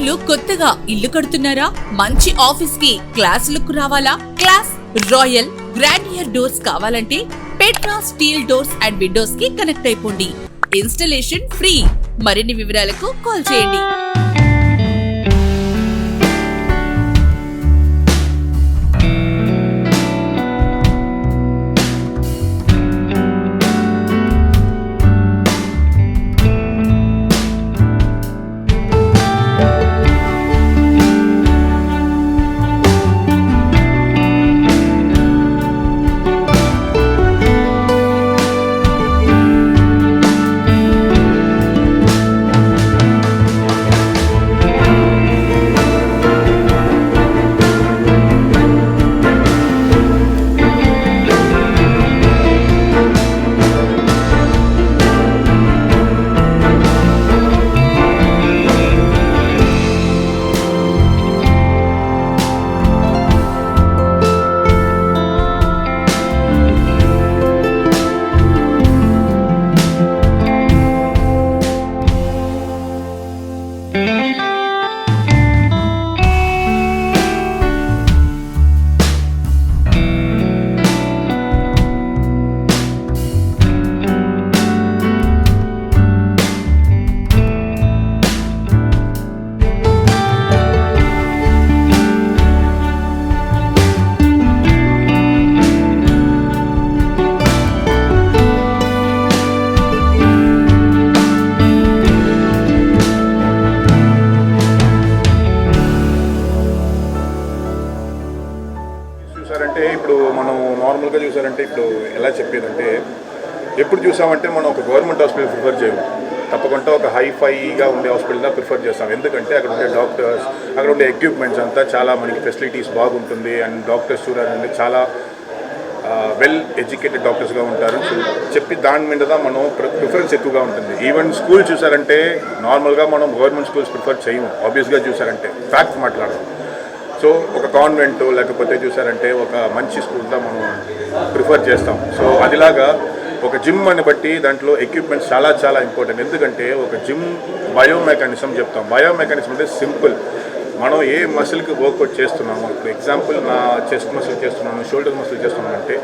విద్యార్థులు కొత్తగా ఇల్లు కడుతున్నారా? మంచి ఆఫీస్ కి క్లాస్ లుక్ రావాలా? క్లాస్ రాయల్ గ్రాండియర్ డోర్స్ కావాలంటే Petra steel doors and Windows కి కనెక్ట్ అయిపోండి. Installation free. మరిన్ని వివరాలకు కాల్ చేయండి. చూసారంటే ఇప్పుడు మనం నార్మల్గా చూసారంటే ఇప్పుడు ఎలా చెప్పేదంటే ఎప్పుడు చూసామంటే మనం ఒక గవర్నమెంట్ హాస్పిటల్ ప్రిఫర్ చేయము, తప్పకుండా ఒక హైఫైగా ఉండే హాస్పిటల్గా ప్రిఫర్ చేస్తాం. ఎందుకంటే అక్కడ ఉండే డాక్టర్స్, అక్కడ ఉండే ఎక్విప్మెంట్స్ అంతా చాలా మనకి ఫెసిలిటీస్ బాగుంటుంది. అండ్ డాక్టర్స్ చూడాలంటే చాలా వెల్ ఎడ్యుకేటెడ్ డాక్టర్స్గా ఉంటారు చెప్పి దాని మీద మనం ప్రిఫరెన్స్ ఎక్కువగా ఉంటుంది. ఈవెన్ స్కూల్ చూసారంటే నార్మల్గా మనం గవర్నమెంట్ స్కూల్స్ ప్రిఫర్ చేయము. ఆబ్వియస్గా చూసారంటే ఫ్యాక్ట్ మాట్లాడము. సో ఒక కాన్వెంట్ లేకపోతే చూసారంటే ఒక మంచి స్కూల్తో మనం ప్రిఫర్ చేస్తాం. సో అదిలాగా ఒక జిమ్ అని బట్టి దాంట్లో ఎక్విప్మెంట్స్ చాలా చాలా ఇంపార్టెంట్. ఎందుకంటే ఒక జిమ్ బయోమెకానిజం చెప్తాం. బయోమెకానిజం అంటే సింపుల్, మనం ఏ మసిల్కి వర్కౌట్ చేస్తున్నాము. ఇప్పుడు ఎగ్జాంపుల్ నా చెస్ట్ మసిల్ చేస్తున్నాను, షోల్డర్ మసిల్ చేస్తున్నాను అంటే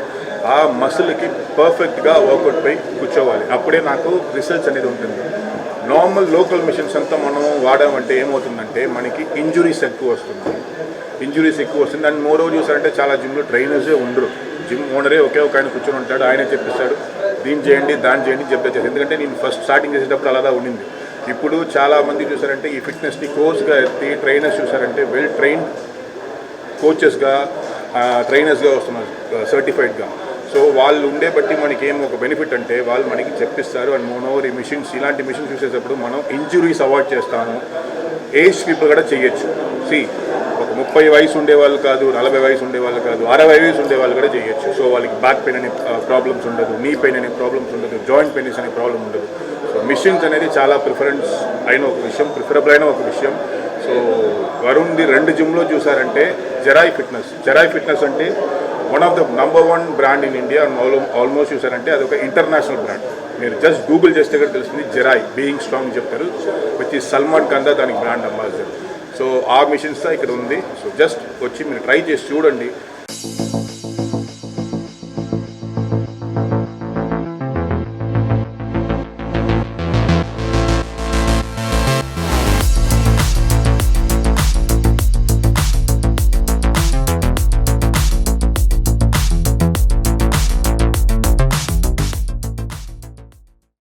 ఆ మసిల్కి పర్ఫెక్ట్గా వర్కౌట్ పై కూర్చోవాలి, అప్పుడే నాకు రిజల్ట్స్ అనేది ఉంటుంది. నార్మల్ లోకల్ మిషన్స్ అంతా మనం వాడామంటే ఏమవుతుందంటే మనకి ఇంజురీస్ ఎక్కువ వస్తుంది. అండ్ మోరోవర్ చూసారంటే చాలా జిమ్లో ట్రైనర్సే ఉండరు. జిమ్ ఓనరే ఒకే ఒక ఆయన కూర్చొని ఉంటాడు, ఆయనే చెప్పిస్తాడు దీన్ని చేయండి దాన్ని చేయండి చెప్తే. ఎందుకంటే నేను ఫస్ట్ స్టార్టింగ్ చేసేటప్పుడు అలాగా ఉండింది. ఇప్పుడు చాలామంది చూసారంటే ఈ ఫిట్నెస్ని కోర్స్గా ఎత్తి ట్రైనర్స్ చూసారంటే వెల్ ట్రైన్డ్ కోచెస్గా ట్రైనర్స్గా వస్తున్నారు సర్టిఫైడ్గా. సో వాళ్ళు ఉండే బట్టి మనకి ఏం ఒక బెనిఫిట్ అంటే వాళ్ళు మనకి చెప్పిస్తారు. అండ్ మోనోవర్ ఈ మిషన్స్, ఇలాంటి మిషన్స్ చూసేటప్పుడు మనం ఇంజురీస్ అవాయిడ్ చేస్తాము. ఏజ్ పీపుల్ కూడా చేయొచ్చు. ఒక 30 వయసు ఉండేవాళ్ళు కాదు, 40 వయసు ఉండేవాళ్ళు కాదు, 60 వయసు ఉండేవాళ్ళు కూడా చేయొచ్చు. సో వాళ్ళకి బ్యాక్ పెయిన్ అనే ప్రాబ్లమ్స్ ఉండదు, నీ పెయిన్ అనే ప్రాబ్లమ్స్ ఉండదు, జాయింట్ పెయిన్స్ అనే ప్రాబ్లం ఉండదు. సో మిషన్స్ అనేది చాలా ప్రిఫరబుల్ అయిన ఒక విషయం. సో వరుణ్ది 2 జిమ్లో చూసారంటే జెరాయ్ ఫిట్నెస్ అంటే one of the number 1 brand in India. Almost చూసారంటే అది ఒక ఇంటర్నేషనల్ బ్రాండ్. మీరు జస్ట్ గూగుల్ చేస్తే కూడా తెలుస్తుంది. జెరాయ్ బీయింగ్ స్ట్రాంగ్ చెప్తారు, వచ్చి సల్మాన్ ఖాన్ దానికి బ్రాండ్ అంబాసిడర్. సో ఆ మిషన్స్ ఇక్కడ ఉంది. సో జస్ట్ వచ్చి మీరు ట్రై చేసి చూడండి.